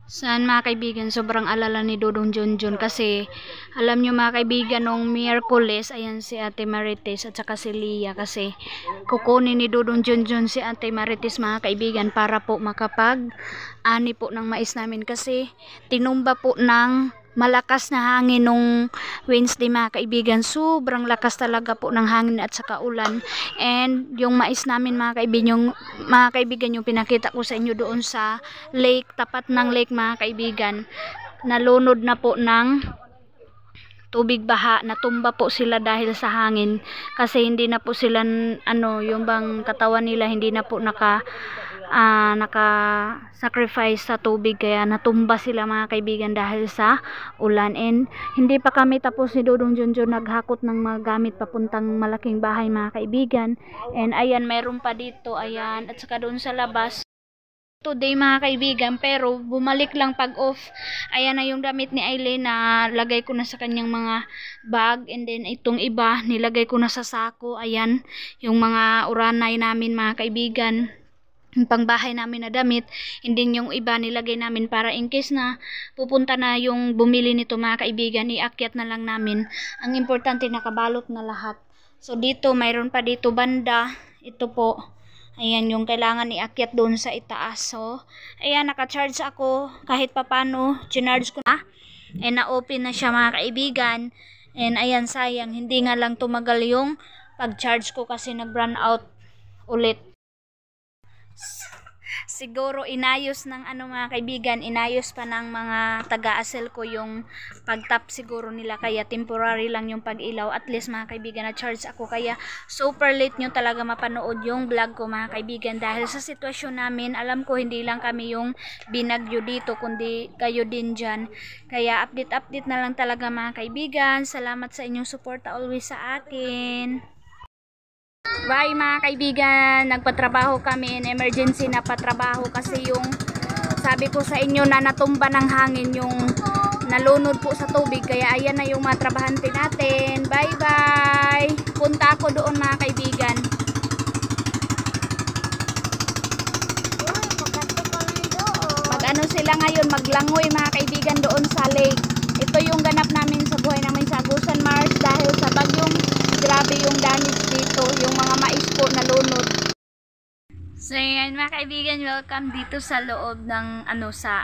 Saan mga kaibigan, sobrang alala ni Dodong Junjun kasi alam nyo mga kaibigan, nung Miyerkules, ayan si Ate Marites at saka si Lia kasi kukunin ni Dodong Junjun si Ate Marites mga kaibigan para po makapag-ani po ng mais namin kasi tinumba po ng malakas na hangin nung Wednesday mga kaibigan. Sobrang lakas talaga po ng hangin at saka ulan, and yung mais namin mga kaibigan yung pinakita ko sa inyo doon sa lake, tapat ng lake mga kaibigan, nalunod na po ng tubig baha, natumba po sila dahil sa hangin kasi hindi na po sila yung bang katawan nila hindi na po naka sacrifice sa tubig, kaya natumba sila mga kaibigan dahil sa ulan. And hindi pa kami tapos ni Dodong Junjun naghakot ng mga gamit papuntang malaking bahay mga kaibigan. And ayan, meron pa dito, ayan, at saka doon sa labas today mga kaibigan, pero bumalik lang pag off. Ayan na yung damit ni Aileen na lagay ko na sa kanyang mga bag, and then itong iba nilagay ko na sa sako. Ayan yung mga uranay namin mga kaibigan, yung pangbahay namin na damit, and then yung iba nilagay namin para in case na pupunta na yung bumili nito mga kaibigan, iakyat na lang namin. Ang importante nakabalot na lahat. So dito mayroon pa dito banda, ito po, ayan yung kailangan iakyat doon sa itaas. So ayan, naka-charge ako kahit papano, chinarge ko na and na-open na siya mga kaibigan. And ayan, sayang hindi nga lang tumagal yung pag-charge ko kasi nag-run out ulit. Siguro inayos ng mga kaibigan, inayos pa ng mga taga-asel ko yung pag-tap siguro nila, kaya temporary lang yung pag-ilaw. At least mga kaibigan, na charge ako, kaya super late nyo talaga mapanood yung vlog ko mga kaibigan dahil sa sitwasyon namin. Alam ko hindi lang kami yung binagyo dito kundi kayo din dyan, kaya update na lang talaga mga kaibigan. Salamat sa inyong suporta always sa akin. Bye mga kaibigan, nagpatrabaho kami, in emergency na patrabaho kasi yung sabi ko sa inyo na natumba ng hangin, yung nalunod po sa tubig, kaya ayan na yung mga trabahante natin. Bye bye, punta ako doon mga kaibigan. Mag-ano sila ngayon, maglangoy mga kaibigan doon sa lake. Ito yung ganap namin sa buhay namin sa Agusan Mars dahil sa bagyong grabe yung damage dito, yung mga mais po nalunod. So yan mga kaibigan, welcome dito sa loob ng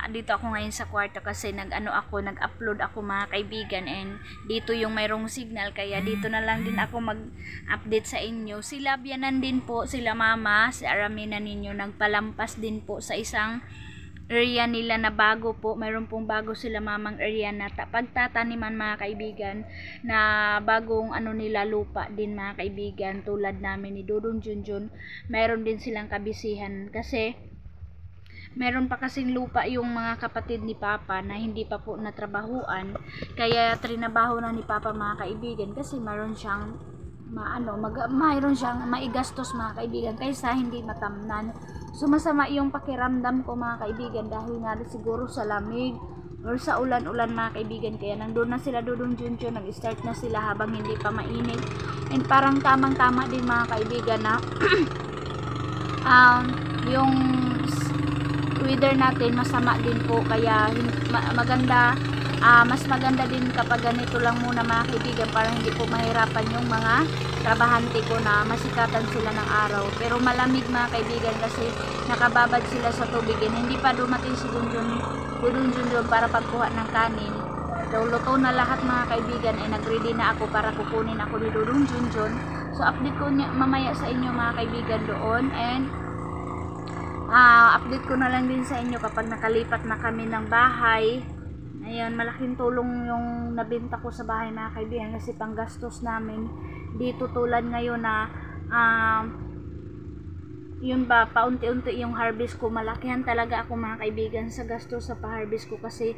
dito ako ngayon sa kwarto kasi nag-upload ako mga kaibigan, and dito yung mayroong signal, kaya dito na lang din ako mag-update sa inyo. Sila biyanan din po, sila mama, si Aramina ninyo nagpalampas din po sa isang area nila na bago po. Mayroon pong bago sila mamang area na pagtataniman mga kaibigan, na bagong nila lupa din mga kaibigan, tulad namin ni Dodong Junjun. Mayroon din silang kabisihan kasi meron pa kasing lupa yung mga kapatid ni Papa na hindi pa po natrabahuan, kaya trinabaho na ni Papa mga kaibigan kasi mayroon siyang mayroon siyang maigastos mga kaibigan kaysa hindi matamnan. So masama yung pakiramdam ko mga kaibigan dahil nga siguro sa lamig or sa ulan-ulan mga kaibigan, kaya nandun na sila Dodong Junjun, nag-start na sila habang hindi pa mainit. And parang tamang-tama din mga kaibigan na yung weather natin masama din po, kaya maganda, mas maganda din kapag ganito lang muna mga kaibigan para hindi po mahirapan yung mga trabahante ko na masikatan sila ng araw. Pero malamig mga kaibigan kasi nakababad sila sa tubig, and hindi pa dumating si Dodong Junjun para pagkuha ng kanin. So luto na lahat mga kaibigan, ay nagready na ako para kukunin ako ni Dodong Junjun. So update ko mamaya sa inyo mga kaibigan doon, and update ko na lang din sa inyo kapag nakalipat na kami ng bahay. Ayan, malaking tulong yung nabenta ko sa bahay mga kaibigan kasi panggastos namin dito, tulad ngayon na yun ba, paunti-unti yung harvest ko. Malakihan talaga ako mga kaibigan sa gastos sa pa-harvest ko kasi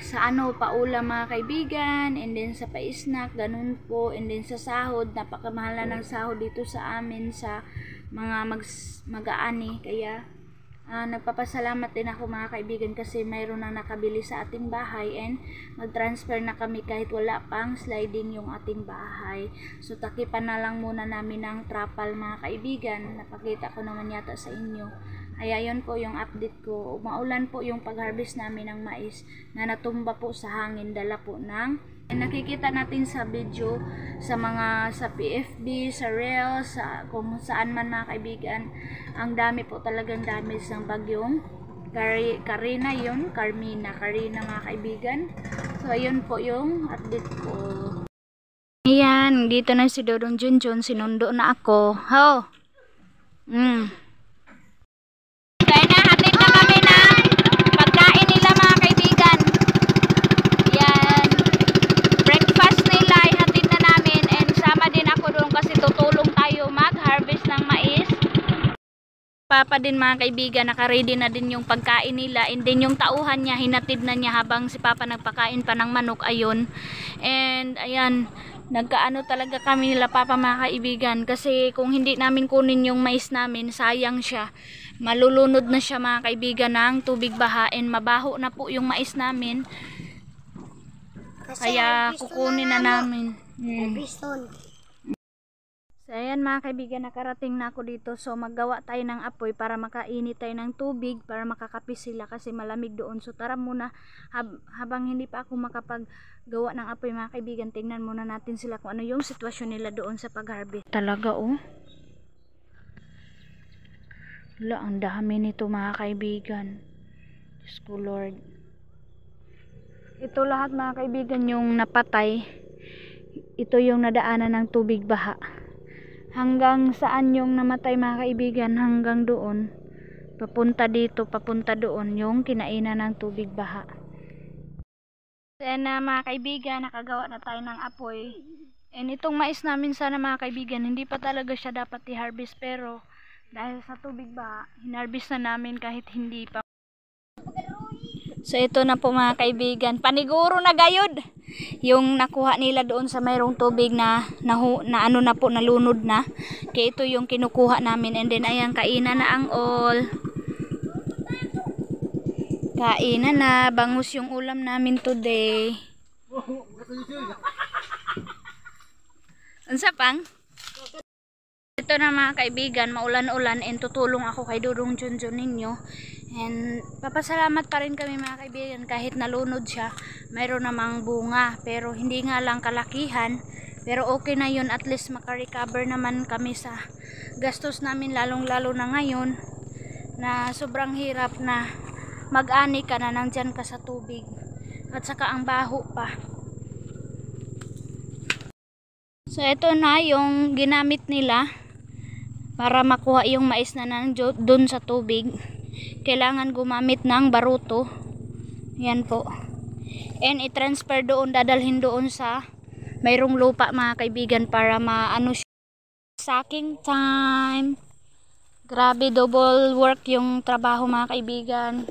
sa paulam mga kaibigan, and then sa pa-snack, ganun po, and then sa sahod, napakamahal na ng sahod dito sa amin sa mga mag-aani, kaya nagpapasalamat din ako mga kaibigan kasi mayroon na nakabili sa ating bahay, and mag-transfer na kami kahit wala pang sliding yung ating bahay. So takipan na lang muna namin ng trapal mga kaibigan, napakita ko naman yata sa inyo. Ay ayun po yung update ko. Maulan po yung pag-harvest namin ng mais na natumba po sa hangin, dala po ng nakikita natin sa video, sa mga sa PFB, sa Reels, sa kung saan man mga kaibigan. Ang dami po talagang damage ng bagyong Carmina mga kaibigan. So ayun po yung update ko. Ayan, dito na si Dodong Junjun, sinundo na ako. Ho! Kaya nahatid na kami ng pagkain nila mga kaibigan. Yan. Breakfast nila ihatid na namin and sama din ako doon kasi tutulong tayo mag-harvest ng mais. Papa din mga kaibigan, naka-ready na din yung pagkain nila and then yung tauhan niya, hinatid na niya habang si Papa nagpakain pa ng manok ayun. And ayan, nagkaano talaga kami nila Papa mga kaibigan kasi kung hindi namin kunin yung mais namin, sayang siya. Malulunod na siya mga kaibigan ng tubig baha and mabaho na po yung mais namin. Kaya kukunin na namin. So ayan mga kaibigan, nakarating na ako dito. So maggawa tayo ng apoy para makainit tayo ng tubig para makakape sila kasi malamig doon. So tara muna, habang hindi pa ako makapaggawa ng apoy mga kaibigan, tingnan muna natin sila kung ano yung sitwasyon nila doon sa pag-harvest. Talaga oh. Wala, ang dami nito mga kaibigan. Diyos ko Lord. Ito lahat mga kaibigan yung napatay. Ito yung nadaanan ng tubig baha. Hanggang saan yung namatay mga kaibigan? Hanggang doon. Papunta dito, papunta doon yung kinainan ng tubig baha. Then mga kaibigan, nakagawa na tayo ng apoy. And itong mais namin sana mga kaibigan, hindi pa talaga siya dapat i-harvest pero dahil sa tubig baha, hinarvest na namin kahit hindi pa. So ito na po mga kaibigan, paniguro na gayod yung nakuha nila doon sa mayroong tubig na ano na po, nalunod na. Kaya ito yung kinukuha namin and then ayan, kainan na ang all. Kainan na, bangus yung ulam namin today. Unsa pang? Ito na mga kaibigan, maulan-ulan and tutulong ako kay Dodong Junjun ninyo. And papasalamat pa rin kami mga kaibigan kahit nalunod siya. Mayroon namang bunga pero hindi nga lang kalakihan. Pero okay na yun, at least makarecover naman kami sa gastos namin, lalong-lalo na ngayon na sobrang hirap na mag-ani ka na nandyan ka sa tubig. At saka ang baho pa. So ito na yung ginamit nila para makuha yung mais na doon sa tubig. Kailangan gumamit ng baruto. Yan po. And i-transfer doon, dadalhin doon sa mayroong lupa mga kaibigan para maano siya. Sacking time. Grabe, double work yung trabaho mga kaibigan.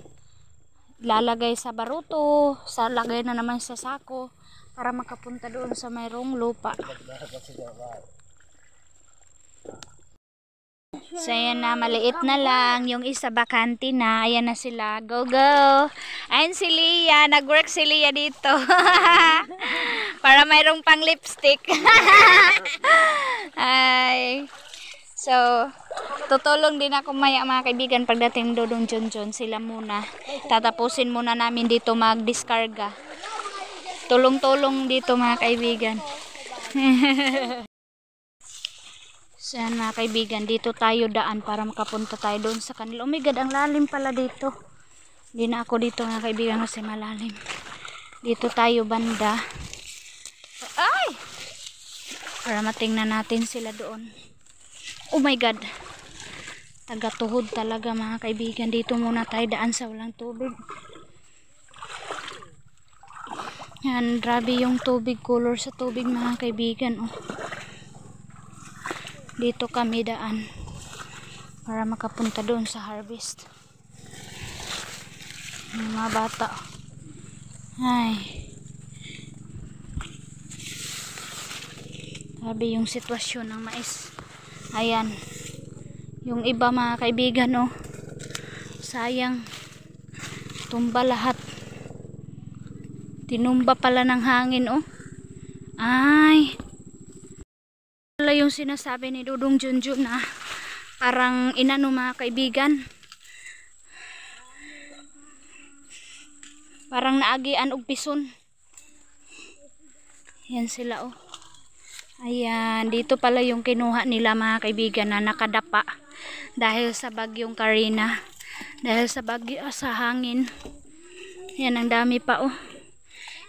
Lalagay sa baruto, lagay na naman sa sako para makapunta doon sa mayroong lupa. So ayan na, maliit na lang. Yung isa bakante na. Ayan na sila. Go, go! Ayan si Lia. Nag-work si Lia dito. Para mayroong pang lipstick. Ay. So, tutulong din ako maya mga kaibigan pagdating Dodong Junjun. Sila muna. Tatapusin muna namin dito mag-discarga. Tulong-tulong dito mga kaibigan. So yan mga kaibigan, dito tayo daan para makapunta tayo doon sa kanila. Oh my God, ang lalim pala dito. Hindi na ako dito mga kaibigan kasi malalim. Dito tayo banda. Ay! Para matingnan natin sila doon. Oh my God. Taga-tuhod talaga mga kaibigan. Dito muna tayo daan sa walang tubig. Yan, grabe yung tubig, color sa tubig mga kaibigan. Oh. Dito kami daan para makapunta doon sa harvest. Yung mga bata. Ay. Sabi yung sitwasyon ng mais. Ayan. Yung iba mga kaibigan, oh. Sayang. Tumba lahat. Tinumba pala ng hangin, oh. Ay. Wala yung sinasabi ni Dodong Junjun na parang inano mga kaibigan. Parang naagian og pison. Yan sila oh. Ayan, dito pala yung kinuha nila mga kaibigan na nakadapa dahil sa bagyong Karina. Dahil sa bagyo sa hangin. Yan, ang dami pa oh.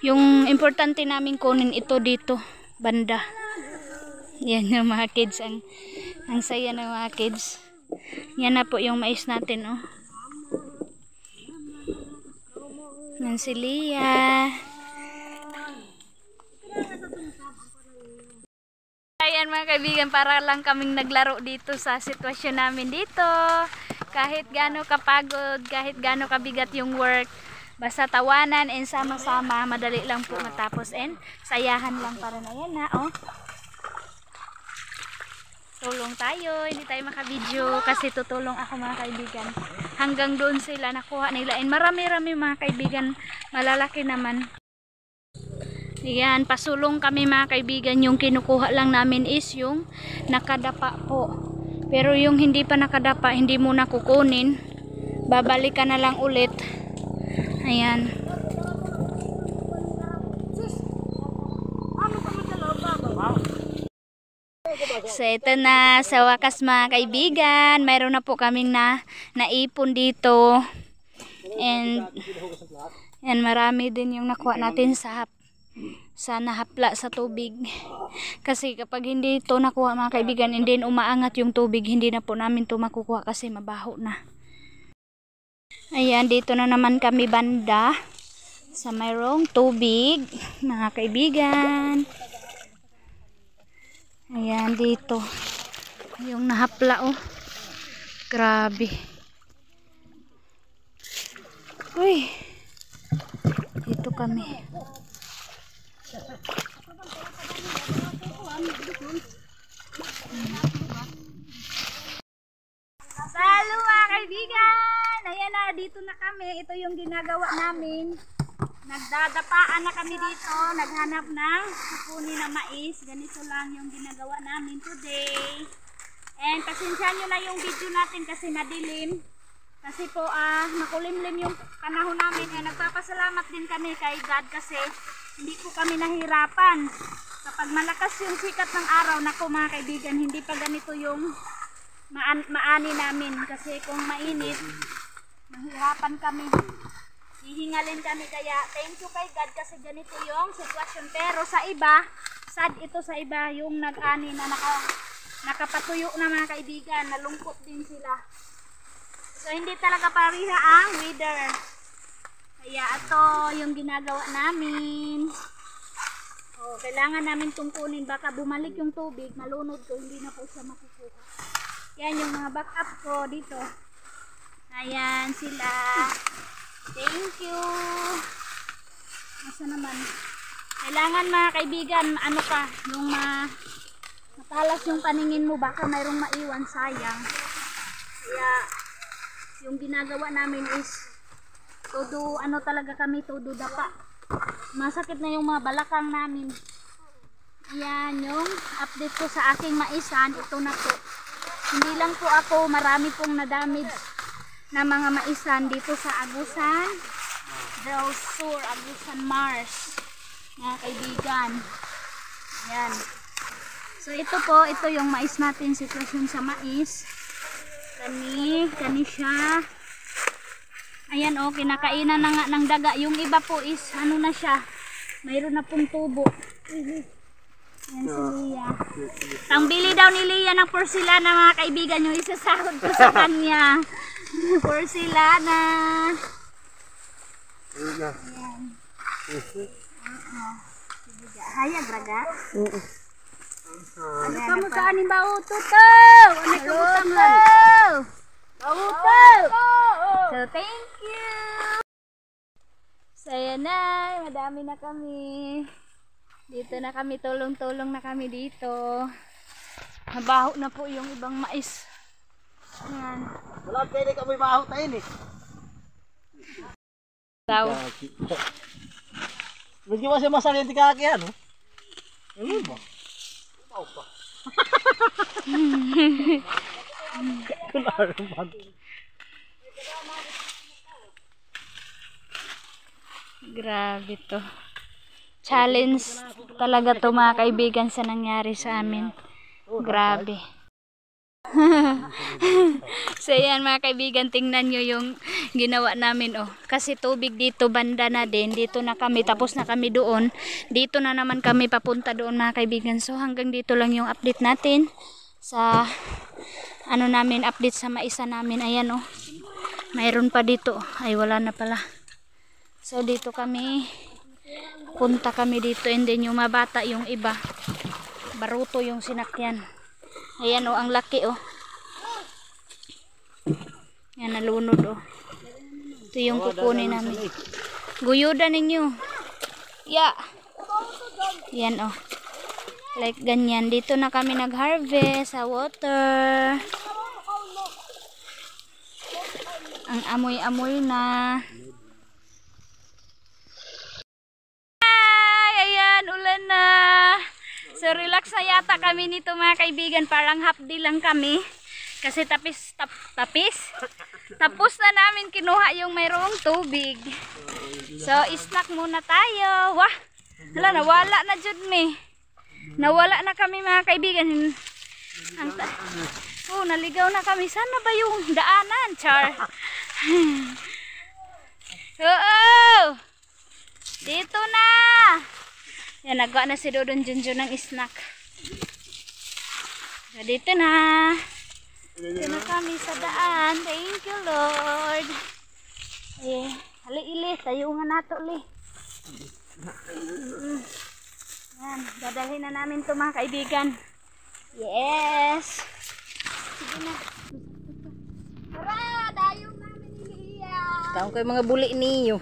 Yung importante namin kunin ito dito, banda. Yan yung mga kids, ang saya ng mga kids. Yan na po yung mais natin oh. Yan si Lia. Ayan mga kaibigan, para lang kaming naglaro dito sa sitwasyon namin dito. Kahit gaano kapagod, kahit gaano kabigat yung work, basta tawanan and sama-sama, madali lang po matapos and sayahan lang para na yan na oh. Tulong tayo, hindi tayo makabidyo kasi tutulong ako mga kaibigan. Hanggang doon sila nakuha nila and marami-rami mga kaibigan, malalaki naman. Yan, pasulong kami mga kaibigan. Yung kinukuha lang namin is yung nakadapa po. Pero yung hindi pa nakadapa, hindi muna kukunin. Babalikan na lang ulit. Ayan. So ito na sa wakas mga kaibigan. Mayroon na po kaming naipon dito. And marami din yung nakuha natin sa nahapla sa tubig. Kasi kapag hindi ito nakuha mga kaibigan, hindi umaangat yung tubig, hindi na po namin ito makukuha kasi mabaho na. Ayan, dito na naman kami banda sa mayroong tubig mga kaibigan. Ayan, dito yung nahapla oh. Grabe. Uy, dito kami. Salo mga kaibigan! Ayan na, dito na kami. Ito yung ginagawa namin. Nagdadapaan na kami dito. Naghanap ng kukunin na mais. Ganito lang yung ginagawa namin today. And pasensyahan nyo na yung video natin kasi madilim. Kasi po makulimlim yung panahon namin. Nagpapasalamat din kami kay God kasi hindi po kami nahirapan. Kapag malakas yung sikat ng araw, nako mga kaibigan, hindi pa ganito yung maani namin. Kasi kung mainit, mahirapan kami. Hihingalin kami. Kaya thank you kay God kasi ganito yung sitwasyon. Pero sa iba, sad ito sa iba, yung nag-ani na nakapatuyo na mga kaibigan, nalungkot din sila. So hindi talaga pariha ang weather. Kaya ito yung ginagawa namin. Oh, kailangan namin tungkunin. Baka bumalik yung tubig, malunod ko, hindi na po siya makukuha. Yan yung mga backup ko dito. Ayan sila. Thank you. Masa naman. Kailangan mga kaibigan, ano ka, yung matalas yung paningin mo, baka mayroong maiwan, sayang. Kaya yung ginagawa namin is todo ano talaga kami, todo dapa. Masakit na yung mga balakang namin. Ayan yung update ko sa aking maisan. Ito na po. Hindi lang po ako, marami pong na-damage na mga maisan dito sa Agusan del Sur, Agusan Mars mga kaibigan. Ayan. So ito po, ito yung mais natin, sitwasyon sa mais. Kani siya. Ayan oh, kinakainan na nga ng daga. Yung iba po is ano na siya, mayroon na pong tubo. Ayan si Lia. Ang bili daw ni Lia ng porcelana mga kaibigan, yung isasahod ko sa kanya. Porcelana. Ayan. Hayag raga. Kamu saan yung bauto to? Ano kabutang to? Bauto! So thank you! So ayan na, madami na kami. Dito na kami, tulong-tulong na kami dito. Mabaho na po yung ibang mais. Ayan. Wala pwede ka may baho tayo eh. Daw. Hindi mo siya masalin di kaki ano? Ano ba? Tao pa. Grabe to. Challenge talaga to mga kaibigan sa nangyari sa amin. Grabe. So yan mga kaibigan, tingnan nyo yung ginawa namin oh. Kasi tubig dito banda na din. Dito na kami, tapos na kami doon. Dito na naman kami papunta doon mga kaibigan. So hanggang dito lang yung update natin sa ano namin, update sa maisa namin. Ayan oh. Mayroon pa dito. Ay wala na pala. So dito kami, punta kami dito, and then yung mabata yung iba. Baruto yung sinakyan. Ayan oh, ang laki oh. Yan, nalunod oh. Ito yung kukunin namin. Guyudan ninyo. Yeah. Yan oh. Like ganyan. Dito na kami nag-harvest sa water. Ang amoy-amoy na. Ay, ayan, ulan na. So relax na yata kami nito mga kaibigan. Parang half day lang kami. Kasi tapos na namin kinuha yung mayroong tubig. So snack muna tayo. Wah, hala, nawala na jud me. Nawala na kami mga kaibigan. Naligaw na kami. Sana ba yung daanan, Char? Oo! Dito na! Yan, nagawa na si Dodong Junjun ng snack. So, dito na. Dito na kami sa daan. Thank you, Lord. Eh, hali-ili. Tayo nga nato, li. Yan, dadalhin na namin ito mga kaibigan. Yes! Sige na. Tara! Dayong namin iliya! Taong ko yung mga buli niyo.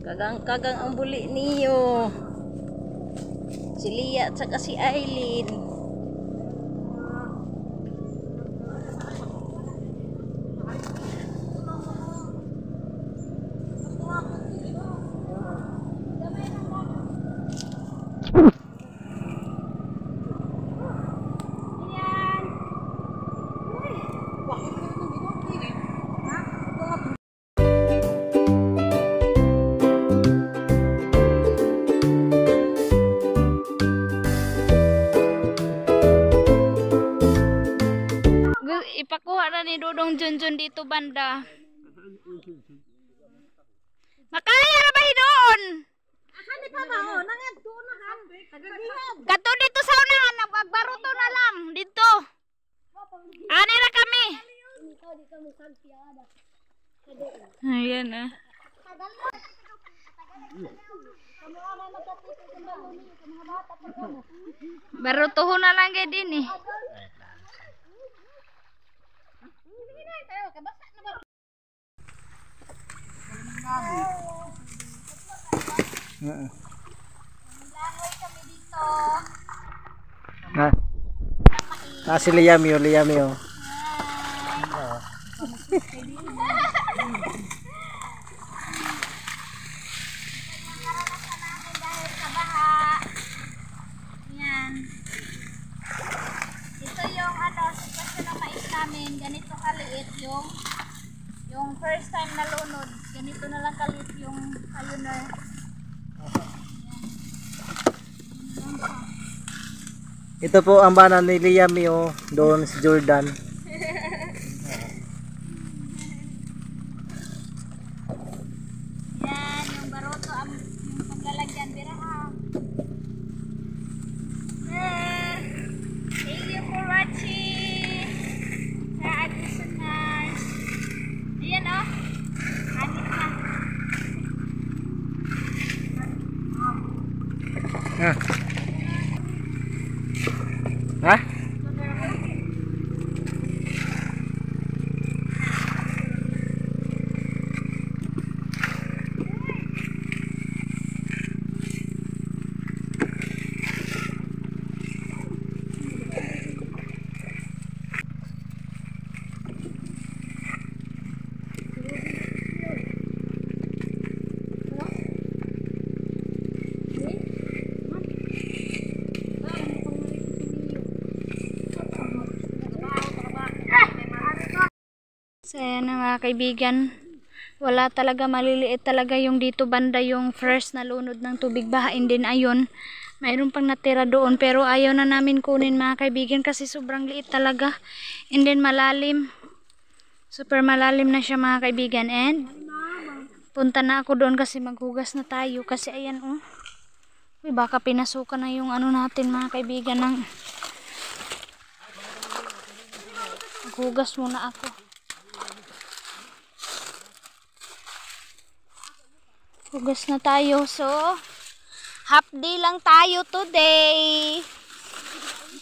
Kagang-kagang ang buli niyo. Si Lia at saka si Aileen. Ipakuha na ni Dodong Junjun dito banda. Makaya na ba doon? Hani pa ba? Nangad doon na han. Tagagihab. Kato dito sa unahan, nagbaruto na lang dito. Ani na kami. Ayan ah. Barutohon na lang gaya din eh. Si Liam yun, Liam yun. Yan. Ito yung sitwasyon ng mais namin. Ganito kaliit yung first time na lunod. Ganito na lang kaliit yung pioneer. Ito po ang bana ni Liam yun, doon si Jordan. Yan, yung baroto, yung paglalagyan, biraha. Thank you for watching. Sa Agusunas. Ayan o. Hanip na. Ha? So ayan na mga kaibigan, wala talaga, maliliit talaga yung dito banda yung first na lunod ng tubig. Bahain din ayon, mayroon pang natira doon pero ayaw na namin kunin mga kaibigan kasi sobrang liit talaga, and then malalim, super malalim na siya mga kaibigan. And punta na ako doon kasi maghugas na tayo kasi ayan oh, uy, baka pinasukan na yung ano natin mga kaibigan ng maghugas muna ako. Hugas na tayo. So, half day lang tayo today.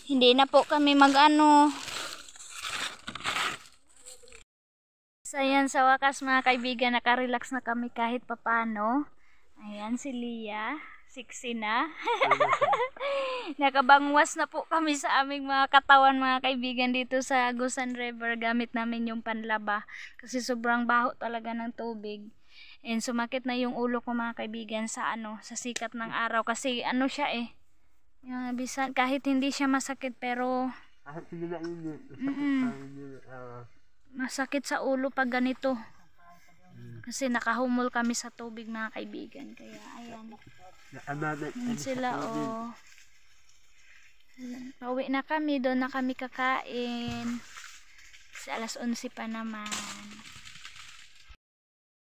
Hindi na po kami mag-ano. So, ayan, sa wakas mga kaibigan, nakarelax na kami kahit papano. Ayan, si Lia. Sexy na. Nakabangwas na po kami sa aming mga katawan mga kaibigan dito sa Agusan River. Gamit namin yung panlaba. Kasi sobrang baho talaga ng tubig. And sumakit na yung ulo ko mga kaibigan sa ano, sa sikat ng araw kasi ano siya eh. Yung bisan kahit hindi siya masakit pero masakit sa ulo pag ganito. Kasi nakahumol kami sa tubig mga kaibigan. Kaya ayan. Ayan sila oh. Pauwi na kami, doon na kami kakain. Kasi alas 11 pa naman.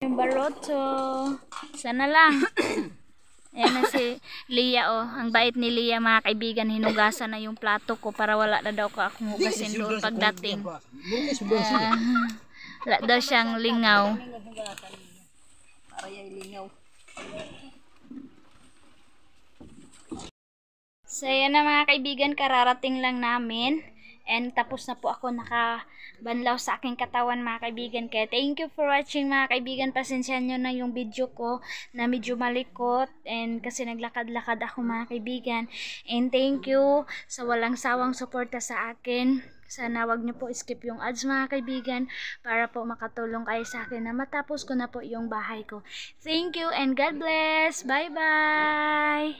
Yung baroto. Sana lang. Ayan na si Lia oh. Ang bait ni Lia mga kaibigan. Hinugasan na yung plato ko para wala na daw ko akong hugasin doon pagdating. Wala daw siyang lingaw. Para yung lingaw. So yan na mga kaibigan, kararating lang namin. And tapos na po ako nakabanlaw sa aking katawan mga kaibigan. Kaya thank you for watching mga kaibigan. Pasensyahan nyo na yung video ko na medyo malikot. And kasi naglakad-lakad ako mga kaibigan. And thank you sa walang sawang suporta sa akin. Sana wag nyo po skip yung ads mga kaibigan. Para po makatulong kayo sa akin na matapos ko na po yung bahay ko. Thank you and God bless. Bye bye.